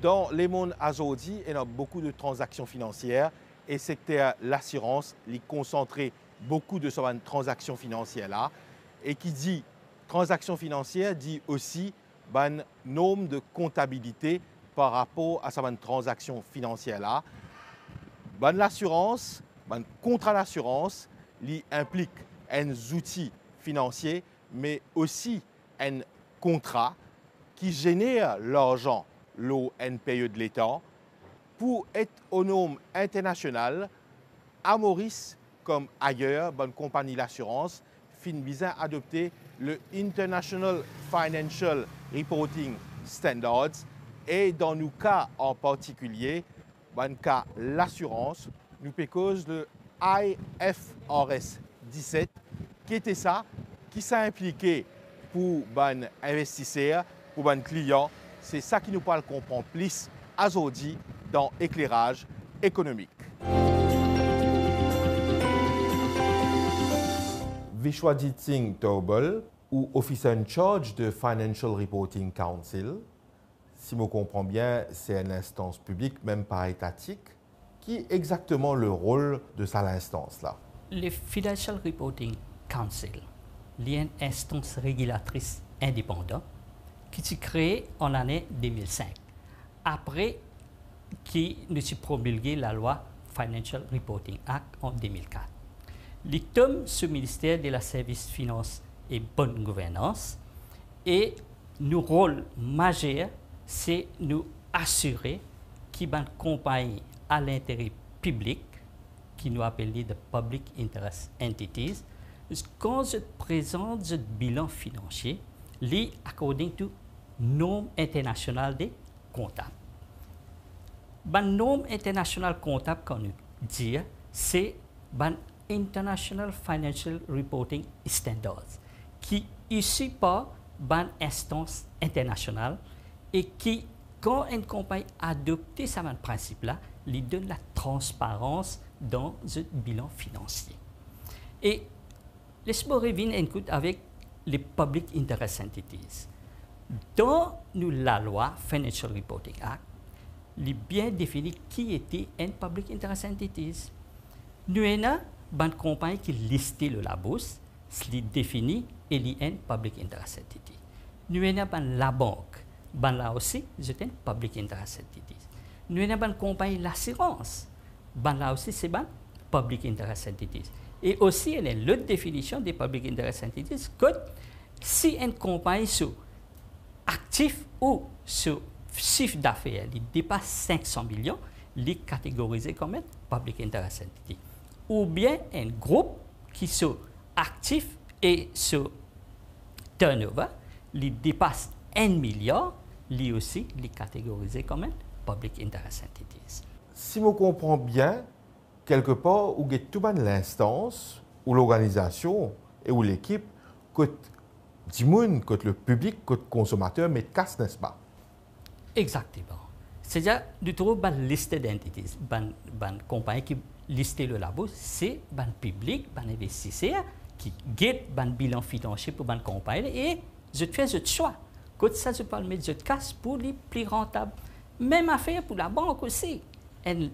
Dans les mondes aujourd'hui, il y a beaucoup de transactions financières et secteur l'assurance, il concentrer beaucoup de ces transactions financières-là. Et qui dit transactions financières dit aussi un nombre de comptabilité par rapport à ces transactions financières-là. L'assurance, contrat d'assurance, implique un outil financier, mais aussi un contrat qui génère l'argent en période de l'État pour être autonome international à Maurice comme ailleurs, bonne compagnie d'assurance fin visa adopter le International Financial Reporting Standards et dans nos cas en particulier, dans le cas l'assurance, nous cause le IFRS 17 qui était ça, qui s'est impliqué pour les investisseurs, pour les clients. C'est ça qui nous parle comprendre plus aujourd'hui dans l'éclairage économique. Vishwajit Tauble, ou Officer in Charge de Financial Reporting Council, si je comprends bien, c'est une instance publique, même pas étatique. Qui est exactement le rôle de cette instance-là? Le Financial Reporting Council est une instance régulatrice indépendante qui s'est créée en l'année 2005, après qui nous a promulgué la loi Financial Reporting Act en 2004. L'ICTOM, ce ministère de la Service Finance et Bonne Gouvernance, et notre rôle majeur, c'est nous assurer qu'il y a une compagnie à l'intérêt public, qui nous appelle de Public Interest Entities, quand je présente le bilan financier, li according to normes internationales des comptables. La norme internationale comptable qu'on nous dit, c'est la International Financial Reporting Standards, qui est issue par une instance internationale et qui, quand une compagnie adopte ce principe-là, lui donne la transparence dans le bilan financier. Et laisse-moi revenir avec les Public Interest Entities. Dans la loi Financial Reporting Act, il est bien défini qui était une Public Interest Entities. Nous avons une compagnie qui est listée sur la bourse, c'est défini et il est une Public Interest Entity. Nous avons la banque, là aussi, c'est une Public Interest Entities. Nous avons une compagnie d'assurance, là aussi, c'est une Public Interest Entities. Et aussi, il y a l'autre définition des Public Interest Entities, que si une compagnie sur actif ou sur chiffre d'affaires dépasse 500 millions, il est catégorisé comme une Public Interest Entity. Ou bien un groupe qui sont actifs et sur turnover, il dépasse 1 milliard, lui aussi, il est catégorisé comme un Public Interest Entities. Si je comprends bien, quelque part, où il y a toute l'instance, ou l'organisation et ou l'équipe, côté du monde, côté le public, côté le consommateur, mais casse, n'est-ce pas? Exactement. C'est-à-dire, nous trouvons une liste d'entités, une compagnie qui listée le labo, c'est un public, un investisseur qui guette un bilan financier pour une compagnie et je fais ce choix. Quand ça, je parle de casse pour les plus rentables. Même affaire pour la banque aussi. Un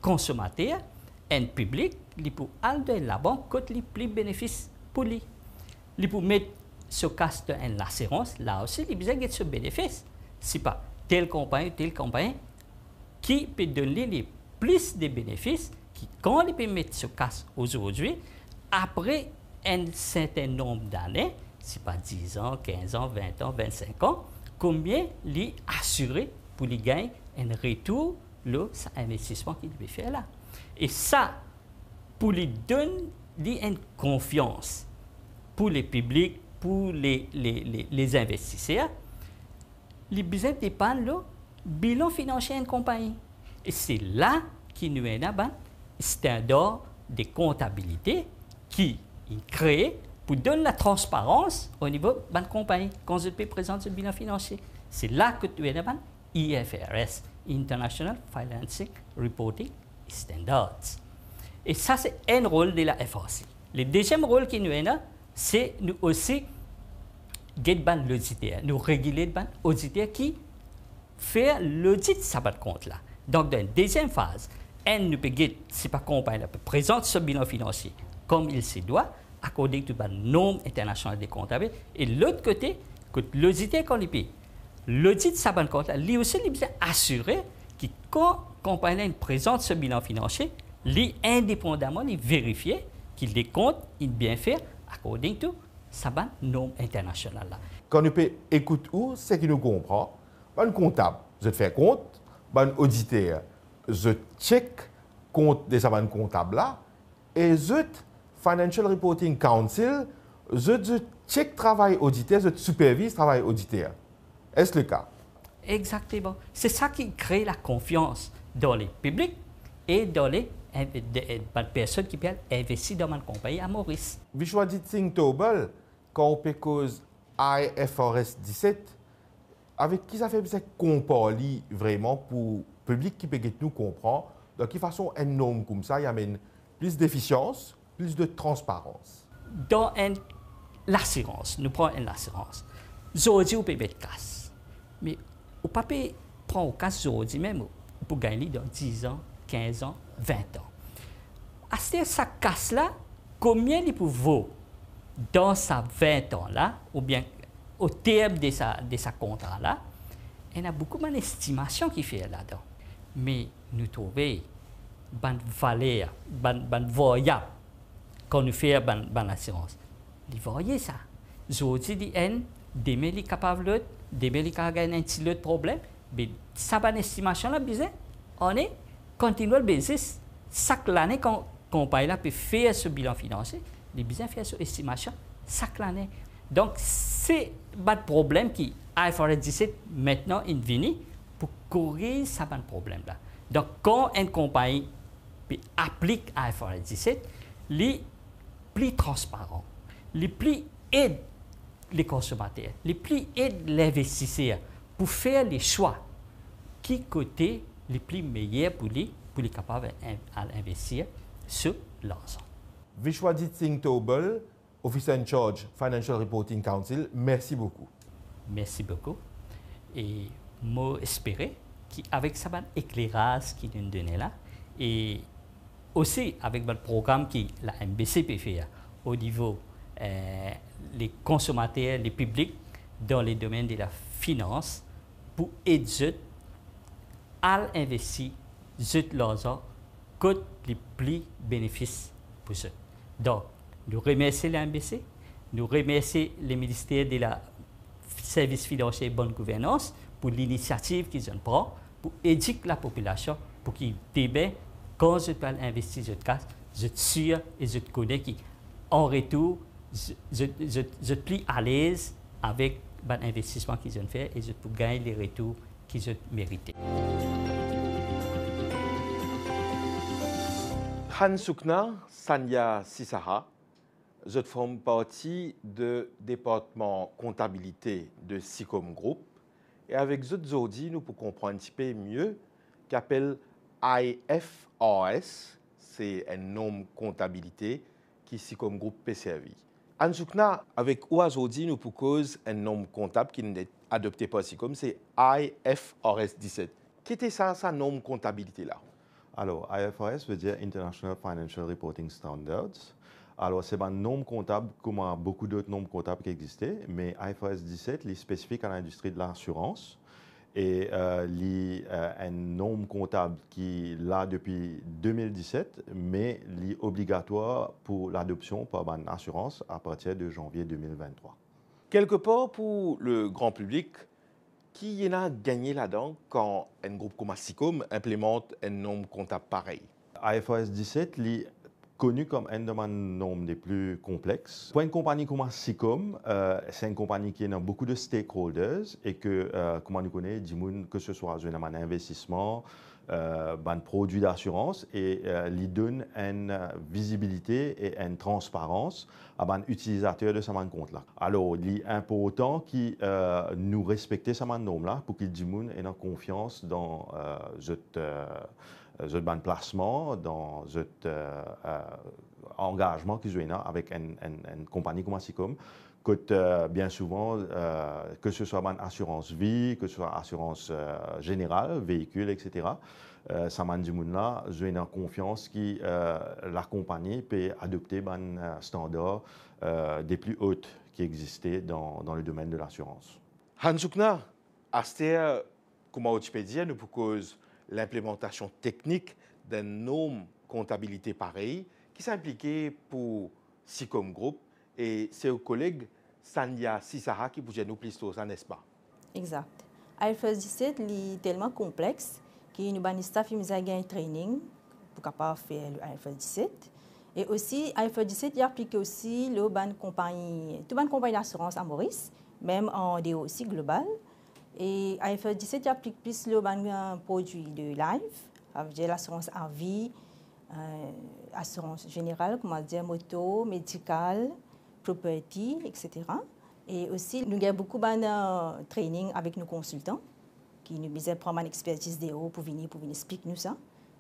consommateur, un public, il peut aller dans la banque quand les plus bénéfices pour lui. Il peut mettre ce casse dans l'assurance, là aussi, il a besoin de ce bénéfice. Ce n'est pas telle compagnie qui peut donner les plus de bénéfices qui, quand il peut mettre ce casse aujourd'hui, après un certain nombre d'années, ce n'est pas 10 ans, 15 ans, 20 ans, 25 ans, combien il est assuré pour lui gagner un retour sur l'investissement qu'il peut faire là. Et ça, pour lui donner une confiance pour les publics, pour les investisseurs, les besoins dépendent du bilan financier d'une compagnie. Et c'est là qu'il nous a un standard de comptabilité qui est créé pour donner la transparence au niveau de la compagnie quand je peux présenter le bilan financier. C'est là que tu as un IFRS, International Financial Reporting Standards. Et ça, c'est un rôle de la FRC. Le deuxième rôle qui nous a, c'est nous aussi guider l'auditeur, nous réguler l'auditeur qui faire l'audit de ce compte-là. Donc, dans une deuxième phase, elle nous peut dire si pas compagnie présente ce bilan financier comme il se doit, accordé to la norme internationale des comptables. Et l'autre côté, que l'auditeur qu'on paye, l'audit de ce compte-là, lui aussi, il bien assurer que quand compagnie présente ce bilan financier, lui indépendamment, il vérifie que les comptes sont bien faits according to sa norme internationale. Quand nous écoutons où, c'est qui nous comprend. Un comptable, je fais compte, un auditeur, je check compte de sa comptable là, et je Financial Reporting Council, je check travail auditeur, je supervise travail auditeur. Est-ce le cas? Exactement. C'est ça qui crée la confiance dans les publics et dans les personnes qui peuvent investir dans ma compagnie à Maurice. Visual Think Table, quand on peut cause IFRS 17, avec qui ça fait ça compare vraiment pour le public qui peut nous comprendre, de quelle façon un nom comme ça, il amène plus d'efficience, plus de transparence. Dans l'assurance, nous prenons l'assurance. Aujourd'hui, on peut mettre casse. Mais on ne peut pas prendre casse aujourd'hui même pour gagner dans 10 ans, 15 ans, 20 ans. À cette casse-là, combien il peut vaut dans sa 20 ans-là, ou bien au terme de sa contrat-là, il y a beaucoup d'estimations qui fait là-dedans. Mais nous trouvons une valeur, une variable quand nous faisons une assurance. Vous voyez ça. Aujourd'hui, demain, il est capable de demain, il est capable un petit problème. Mais ça, une estimation-là, on est continuel basis. Chaque année, quand on peut faire ce bilan financier, il besoin de faire cette estimation chaque année. Donc, c'est un problème qui, IFRS 17, maintenant, est venu pour corriger ce problème-là. Donc, quand une compagnie applique IFRS 17, il est plus transparent, il est plus aide les consommateurs, il est plus aide l'investisseur pour faire les choix qui côté les plus meilleurs pour les capables d'investir sur l'ensemble. Vishwadit Singh Tobal, Officer in Charge, Financial Reporting Council, merci beaucoup. Merci beaucoup. Et moi, j'espère qu'avec ce éclairage qui nous donne là, et aussi avec le programme que la MBC peut faire au niveau des consommateurs, les publics, dans les domaines de la finance, pour aider à investir l'argent que les plus bénéfices pour eux. Donc, nous remercions la MBC, nous remercions le ministère de la Services financiers et bonne gouvernance pour l'initiative qu'ils ont prise pour éduquer la population pour qu'ils débattent quand je peux investir je casse, je suis sûr et je connais qu'en retour, je suis plus à l'aise avec l'investissement qu'ils ont fait et je peux gagner les retours qu'ils ont mérités. Han Sukna, Sanya Sissaha, je forme partie du département comptabilité de SICOM Group. Et avec vous aujourd'hui, nous pouvons comprendre un petit peu mieux qu'appelle IFRS, c'est un nom comptabilité qui SICOM Group peut servir. Han Sukna, avec vous aujourd'hui, nous pouvons cause un nom comptable qui n'est adopté par SICOM, c'est IFRS 17. Qu'est-ce que ça nom comptabilité là? Alors, IFRS veut dire International Financial Reporting Standards. Alors, c'est un nom comptable comme beaucoup d'autres noms comptables qui existaient, mais IFRS 17 est spécifique à l'industrie de l'assurance et un nom comptable qui est là depuis 2017, mais est obligatoire pour l'adoption par l'assurance à partir de janvier 2023. Quelque part pour le grand public, qui en a gagné là-dedans quand un groupe comme SICOM implémente un nom comptable pareil? IFRS 17 est connu comme un des noms les plus complexes. Pour une compagnie comme SICOM, c'est une compagnie qui a beaucoup de stakeholders et que, comme on connaît, que ce soit un investissement, un produit d'assurance, et lui donne une visibilité et une transparence à l'utilisateur de ce compte-là. Alors, il est important que nous respections ce nom-là pour qu'ils aient confiance dans ce placement, dans cet engagement qu'ils ont avec une compagnie comme SICOM, Bien souvent, que ce soit une assurance vie, que ce soit assurance générale, véhicule, etc., ça m'a dit là, j'ai une confiance que la compagnie peut adopter un standard des plus hautes qui existaient dans le domaine de l'assurance. Hansukna, Aster, comment tu peux dire, nous propose l'implémentation technique d'un norme comptabilité pareil qui s'impliquait pour SICOM Group et ses collègues Sanya Sisara qui vous nous plus sur ça, n'est-ce pas? Exact. IFRS 17 est tellement complexe que nous avons staff qui un training pour capable faire le IFRS 17. Et aussi, IFRS 17 il applique aussi le ban compagnie, toute bonne compagnie d'assurance à Maurice, même en DO aussi global. Et IFRS 17 il applique plus le ban produit de life, avec l'assurance à vie, assurance générale, comment dire, moto, médicale, property, etc. Et aussi, nous avons beaucoup de training avec nos consultants qui nous disent prendre une expertise DO pour venir expliquer nous ça.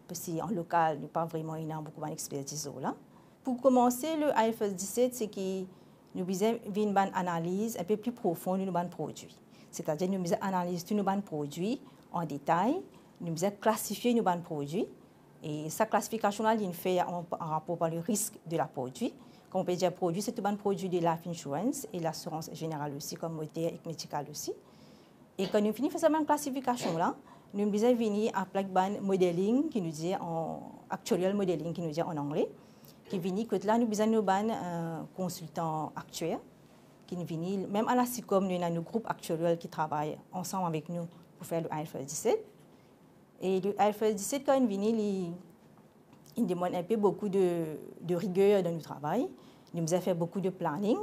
Parce qu'en local, nous n'avons pas vraiment beaucoup d'expertise là. Pour commencer, le IFRS 17, c'est que nous avons une analyse un peu plus profonde de nos produits. C'est-à-dire que nous avons analysé tous nos produits en détail, nous avons classifié nos produits. Et cette classification-là, il fait en rapport avec le risque de la produit. Comme on peut dire, produit, c'est tout un produit de life insurance et l'assurance générale aussi, comme moteur et médical aussi. Et quand nous finissons cette classification-là, nous devons venir appliquer un modeling qui nous dit en actuarial modeling qui nous dit en anglais, qui vient que là nous devons un consultant actuaire qui nous vient même à la SICOM nous avons un groupe actuarial qui travaille ensemble avec nous pour faire le IFRS 17. Et le IFRS 17 quand il vient il demande un peu beaucoup de rigueur dans notre travail. Nous avons fait beaucoup de planning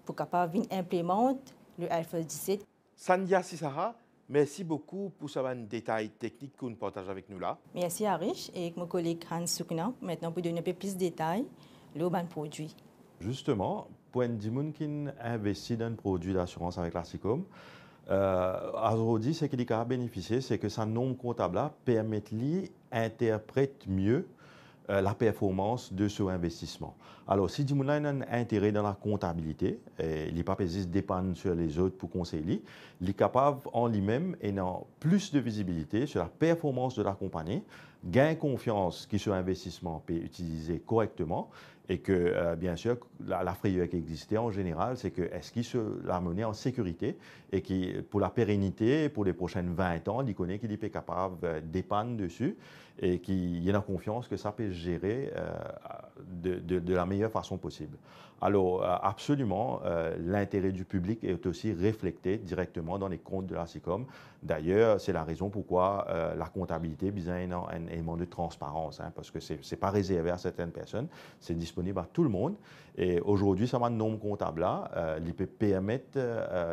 pour capable implémenter le IFRS 17. Sanya Sisara, merci beaucoup pour ce détail technique que vous partagez avec nous là. Merci Arish et mon collègue Hans Sukna maintenant pour donner un peu plus de détails sur le produit. Justement, pour un gens qui investit dans un produit d'assurance avec la SICOM, aujourd'hui, ce qu'il a bénéficié, c'est que sa norme comptable permet d'interpréter mieux la performance de ce investissement. Alors, si vous avez un intérêt dans la comptabilité, il n'est pas besoin de dépendre sur les autres pour conseiller, il est capable en lui-même d'avoir plus de visibilité sur la performance de la compagnie, gagner confiance que ce investissement peut être utilisé correctement et que, bien sûr, la frayeur qui existait en général, c'est que est-ce qu'il se la monnaie en sécurité et qui, pour la pérennité, pour les prochaines 20 ans, il connaît qu'il est capable de dépendre dessus et qu'il y a confiance que ça peut gérer de la meilleure façon possible. Alors, absolument, l'intérêt du public est aussi reflété directement dans les comptes de la SICOM. D'ailleurs, c'est la raison pourquoi la comptabilité a besoin d'un élément de transparence, hein, parce que ce n'est pas réservé à certaines personnes, c'est disponible à tout le monde. Et aujourd'hui, ça va un nombre comptable-là, il peut permettre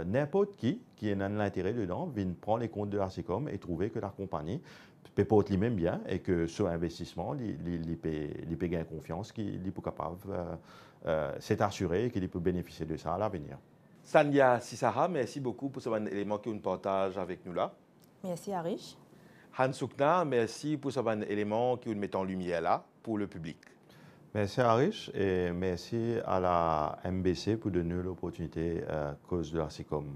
n'importe qui a l'intérêt dedans, vient prendre les comptes de la SICOM et trouver que la compagnie peut porter lui-même bien et que ce investissement, il peut gagner confiance, qu'il est capable s'est assuré qu'il peut bénéficier de ça à l'avenir. Sanya Sisara, merci beaucoup pour ce élément que vous partagez avec nous là. Merci Arish. Hans Sukna, merci pour ce élément que vous mettez en lumière là pour le public. Merci Arish et merci à la MBC pour donner l'opportunité à cause de la SICOM.